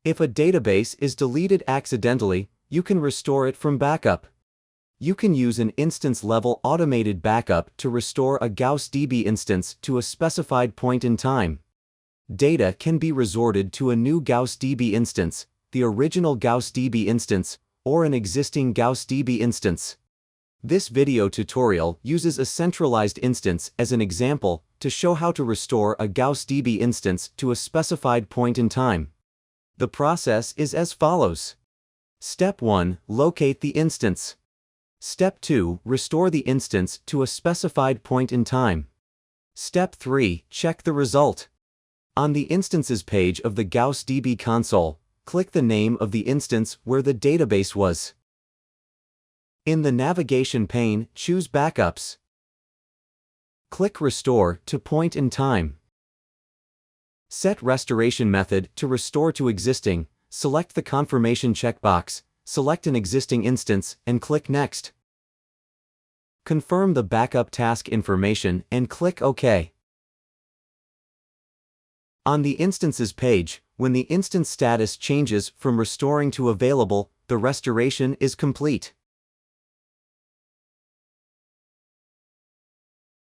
If a database is deleted accidentally, you can restore it from backup. You can use an instance-level automated backup to restore a GaussDB instance to a specified point in time. Data can be resorted to a new GaussDB instance, the original GaussDB instance, or an existing GaussDB instance. This video tutorial uses a centralized instance as an example to show how to restore a GaussDB instance to a specified point in time. The process is as follows. Step 1. Locate the instance. Step 2. Restore the instance to a specified point in time. Step 3. Check the result. On the Instances page of the GaussDB console, click the name of the instance where the database was. In the navigation pane, choose Backups. Click Restore to point in time. Set restoration method to restore to existing. Select the confirmation checkbox, select an existing instance, and click Next. Confirm the backup task information and click OK. On the Instances page, when the instance status changes from restoring to available, the restoration is complete.